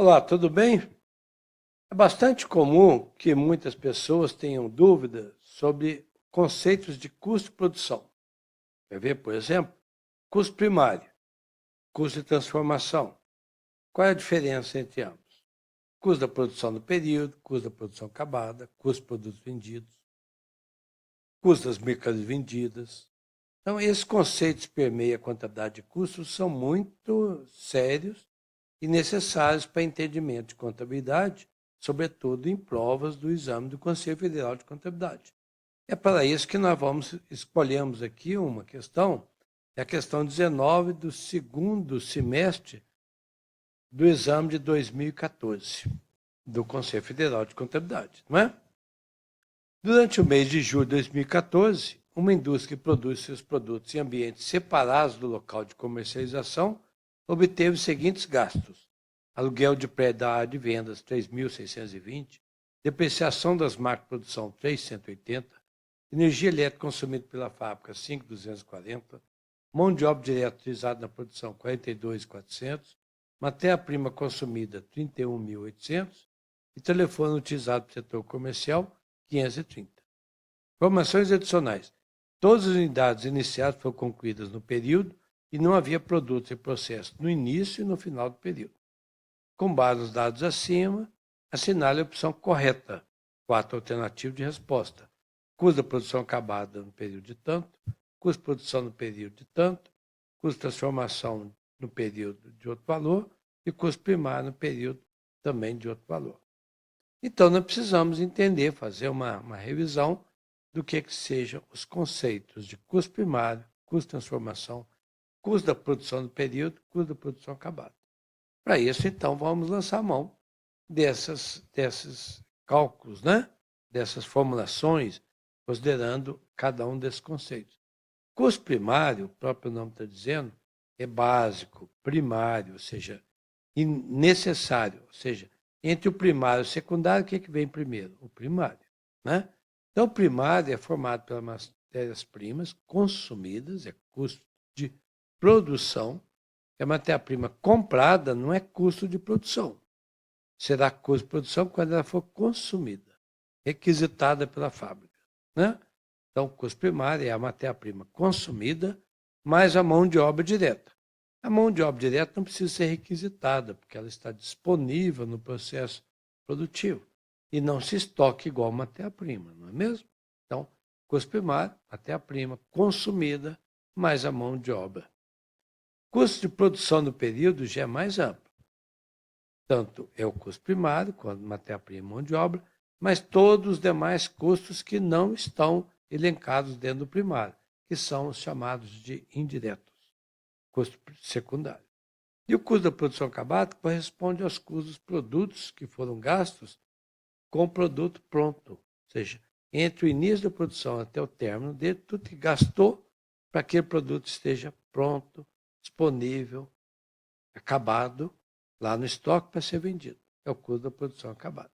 Olá, tudo bem? É bastante comum que muitas pessoas tenham dúvidas sobre conceitos de custo de produção. Quer ver, por exemplo, custo primário, custo de transformação. Qual é a diferença entre ambos? Custo da produção no período, custo da produção acabada, custo dos produtos vendidos, custo das mercadorias vendidas. Então, esses conceitos que permeiam a contabilidade de custos são muito sérios e necessários para entendimento de contabilidade, sobretudo em provas do exame do Conselho Federal de Contabilidade. É para isso que nós escolhemos aqui uma questão, é a questão 19 do segundo semestre do exame de 2014, do Conselho Federal de Contabilidade, não é? Durante o mês de julho de 2014, uma indústria que produz seus produtos em ambientes separados do local de comercialização obteve os seguintes gastos: aluguel de prédio da área de vendas 3.620, depreciação das máquinas de produção 3.180, energia elétrica consumida pela fábrica 5.240, mão de obra direta utilizada na produção 42.400, matéria-prima consumida 31.800 e telefone utilizado para o setor comercial 530. Informações adicionais. Todas as unidades iniciadas foram concluídas no período e não havia produtos e processos no início e no final do período. Com base nos dados acima, assinale a opção correta. 4 alternativas de resposta. Custo da produção acabada no período de tanto, custo de produção no período de tanto, custo de transformação no período de outro valor e custo primário no período também de outro valor. Então, nós precisamos entender, fazer uma revisão do que sejam os conceitos de custo primário, custo de transformação, custo da produção do período, custo da produção acabada. Para isso, então, vamos lançar a mão desses cálculos, né? Dessas formulações, considerando cada um desses conceitos. Custo primário, o próprio nome está dizendo, é básico, primário, ou seja, necessário, ou seja, entre o primário e o secundário, o que vem primeiro? O primário, né? Então, o primário é formado pelas matérias-primas consumidas, é custo de produção. A matéria-prima comprada não é custo de produção. Será custo de produção quando ela for consumida, requisitada pela fábrica, né? Então, o custo primário é a matéria-prima consumida mais a mão de obra direta. A mão de obra direta não precisa ser requisitada, porque ela está disponível no processo produtivo e não se estoca igual matéria-prima, não é mesmo? Então, custo primário, matéria-prima consumida mais a mão de obra. Custo de produção no período já é mais amplo. Tanto é o custo primário, quanto matéria-prima e mão de obra, mas todos os demais custos que não estão elencados dentro do primário, que são os chamados de indiretos, custo secundário. E o custo da produção acabada corresponde aos custos dos produtos que foram gastos com o produto pronto, ou seja, entre o início da produção até o término dele, tudo que gastou para que aquele produto esteja pronto, disponível, acabado, lá no estoque para ser vendido. É o custo da produção acabada.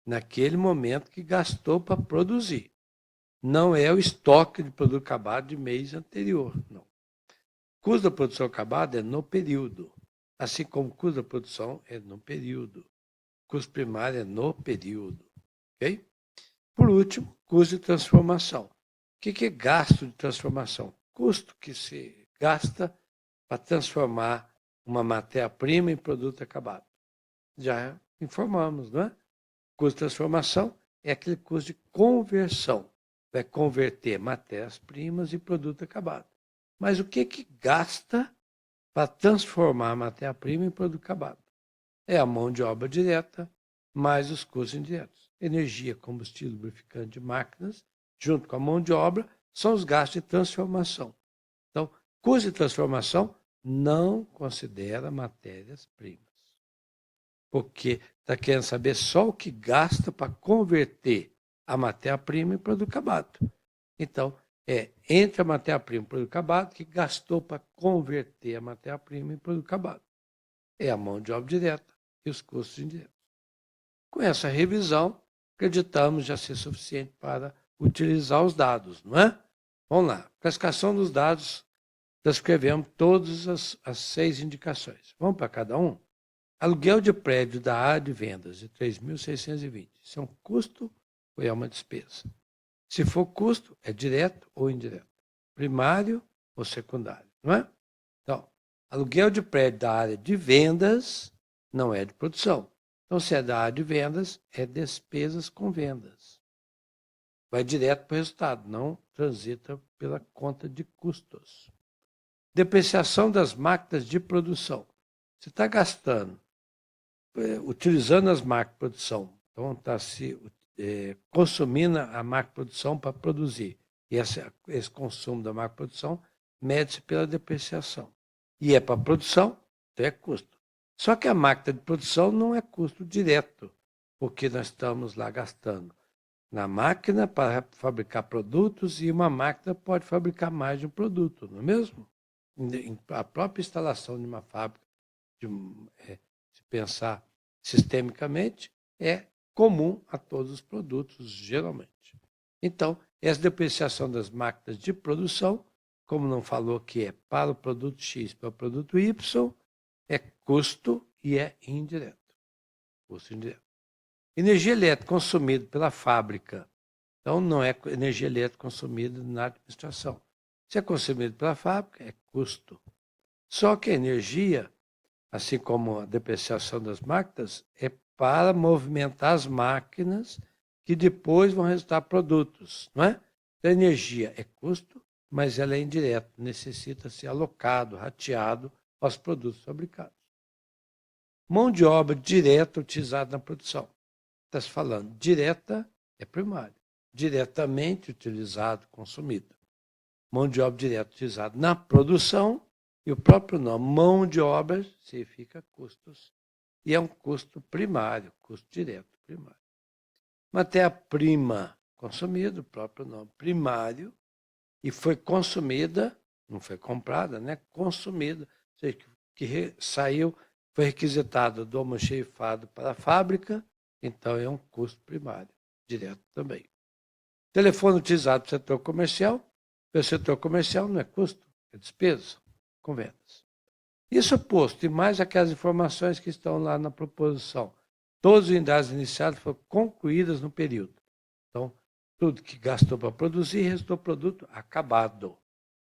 Naquele momento que gastou para produzir. Não é o estoque de produto acabado de mês anterior, não. O custo da produção acabada é no período, assim como o custo da produção é no período. O custo primário é no período. Ok? Por último, custo de transformação. O que é gasto de transformação? Custo que se gasta para transformar uma matéria-prima em produto acabado. Já informamos, não é? Custo de transformação é aquele custo de conversão. Vai converter matérias-primas em produto acabado. Mas o que gasta para transformar a matéria-prima em produto acabado? É a mão de obra direta mais os custos indiretos. Energia, combustível, lubrificante de máquinas, junto com a mão de obra, são os gastos de transformação. Então, custo de transformação não considera matérias-primas. Porque está querendo saber só o que gasta para converter a matéria-prima em produto acabado. Então, é entre a matéria-prima e o produto acabado que gastou para converter a matéria-prima em produto acabado. É a mão de obra direta e os custos indiretos. Com essa revisão, acreditamos já ser suficiente para utilizar os dados, não é? Vamos lá. Classificação dos dados, descrevemos todas as 6 indicações. Vamos para cada um? Aluguel de prédio da área de vendas de 3.620. Isso é um custo ou é uma despesa? Se for custo, é direto ou indireto? Primário ou secundário, não é? Então, aluguel de prédio da área de vendas não é de produção. Então, se é da área de vendas, é despesas com vendas. Vai direto para o resultado, não transita pela conta de custos. Depreciação das máquinas de produção. Você está gastando, utilizando as máquinas de produção, então está se consumindo a máquina de produção para produzir. E esse consumo da máquina de produção mede-se pela depreciação. E é para produção, então é custo. Só que a máquina de produção não é custo direto, porque nós estamos lá gastando na máquina para fabricar produtos e uma máquina pode fabricar mais de um produto, não é mesmo? A própria instalação de uma fábrica, se pensar sistemicamente, é comum a todos os produtos, geralmente. Então, essa depreciação das máquinas de produção, como não falou que é para o produto X, para o produto Y, é custo e é indireto. Custo indireto. Energia elétrica consumida pela fábrica. Então, não é energia elétrica consumida na administração. Se é consumido pela fábrica, é custo. Só que a energia, assim como a depreciação das máquinas, é para movimentar as máquinas que depois vão resultar produtos, não é? Então, a energia é custo, mas ela é indireta, necessita ser alocado, rateado aos produtos fabricados. Mão de obra direta utilizada na produção. Está se falando, direta é primário, diretamente utilizado, consumido. Mão de obra direta utilizada na produção, e o próprio nome, mão de obra, significa custos, e é um custo primário, custo direto primário. Matéria-prima consumida, o próprio nome, primário, e foi consumida, não foi comprada, né? Consumida, ou seja, que saiu, foi requisitado do almoxerifado para a fábrica, então é um custo primário, direto também. Telefone utilizado para o setor comercial, o setor comercial não é custo, é despesa com vendas. Isso posto, e mais aquelas informações que estão lá na proposição. Todas as unidades iniciadas foram concluídas no período. Então, tudo que gastou para produzir, restou produto acabado.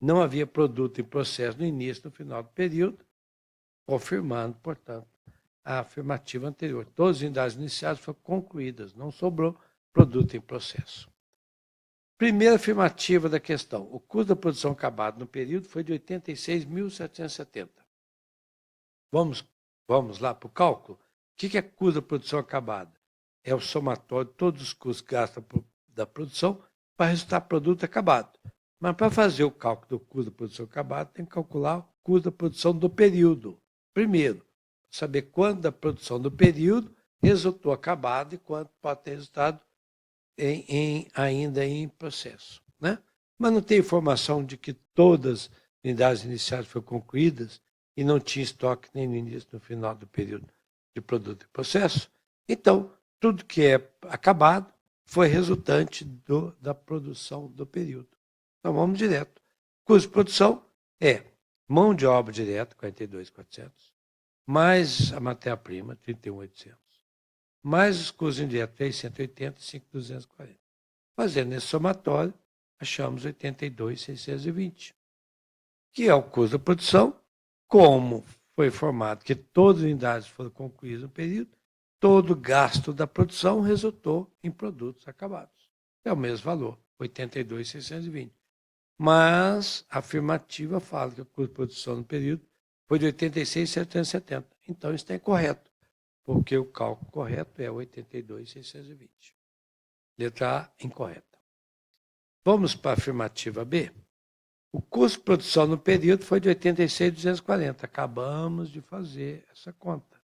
Não havia produto em processo no início e no final do período, confirmando, portanto, a afirmativa anterior. Todas as unidades iniciadas foram concluídas, não sobrou produto em processo. Primeira afirmativa da questão. O custo da produção acabada no período foi de 86.770. Vamos lá para o cálculo? O que é custo da produção acabada? É o somatório de todos os custos gastos da produção para resultar produto acabado. Mas para fazer o cálculo do custo da produção acabada, tem que calcular o custo da produção do período. Primeiro, saber quanto da produção do período resultou acabado e quanto pode ter resultado ainda em processo. Né? Mas não tem informação de que todas as unidades iniciais foram concluídas e não tinha estoque nem no início nem no final do período de produto e processo. Então, tudo que é acabado foi resultante da produção do período. Então, vamos direto. Custo de produção é mão de obra direta, 42.400, mais a matéria-prima, 31.800, mais os custos indiretos, 380 e 5.240. Fazendo esse somatório, achamos 82.620, que é o custo da produção, como foi informado que todas as unidades foram concluídas no período, todo gasto da produção resultou em produtos acabados. É o mesmo valor, 82.620. Mas a afirmativa fala que o custo de produção no período foi de 86.770. Então, isso está incorreto, porque o cálculo correto é 82.620. Letra A, incorreta. Vamos para a afirmativa B. O custo de produção no período foi de 86.240. Acabamos de fazer essa conta.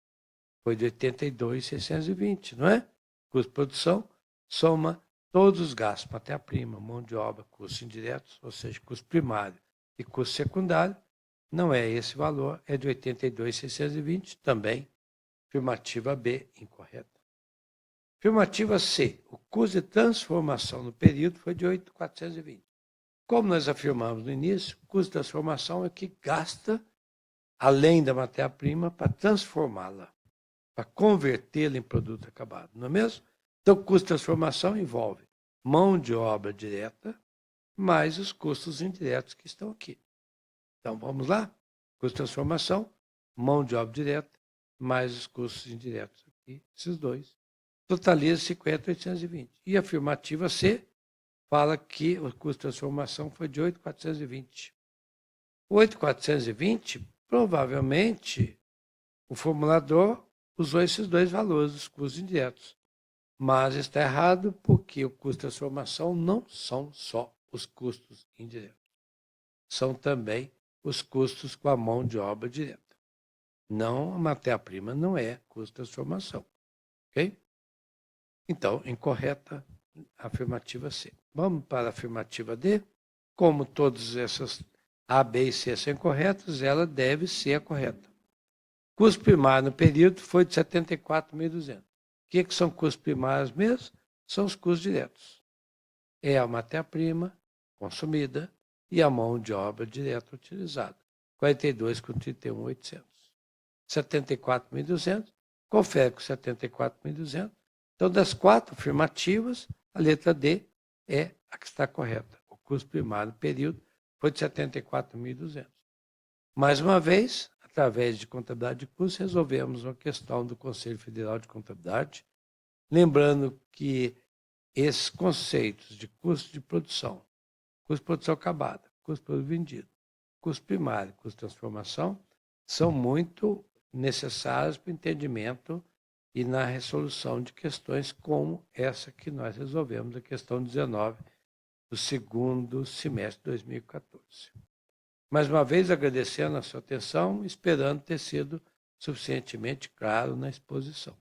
Foi de 82.620, não é? Custo de produção soma todos os gastos, matéria-prima, mão de obra, custos indiretos, ou seja, custo primário e custo secundário. Não é esse valor, é de 82.620, também. Afirmativa B, incorreta. Afirmativa C. O custo de transformação no período foi de 8.420. Como nós afirmamos no início, o custo de transformação é o que gasta, além da matéria-prima, para transformá-la. para convertê-lo em produto acabado, não é mesmo? Então, custo de transformação envolve mão de obra direta mais os custos indiretos que estão aqui. Então, vamos lá? Custo de transformação, mão de obra direta mais os custos indiretos aqui, esses dois. Totaliza 50.820. E a afirmativa C fala que o custo de transformação foi de 8.420. 8.420, provavelmente, o formulador usou esses dois valores, os custos indiretos. Mas está errado porque o custo de transformação não são só os custos indiretos. São também os custos com a mão de obra direta. Não, a matéria-prima não é custo de transformação. Ok? Então, incorreta a afirmativa C. Vamos para a afirmativa D. Como todas essas A, B e C são incorretas, ela deve ser a correta. Custo primário no período foi de 74.200. O que são custos primários mesmo? São os custos diretos. É a matéria-prima consumida e a mão de obra direta utilizada. 42 com 31.800. 74.200, confere com 74.200. Então, das 4 afirmativas, a letra D é a que está correta. O custo primário no período foi de 74.200. Mais uma vez, através de contabilidade de custos, resolvemos uma questão do Conselho Federal de Contabilidade, lembrando que esses conceitos de custo de produção acabada, custo de produto vendido, custo primário, custo de transformação, são muito necessários para o entendimento e na resolução de questões como essa que nós resolvemos, a questão 19 do segundo semestre de 2014. Mais uma vez, agradecendo a sua atenção, esperando ter sido suficientemente claro na exposição.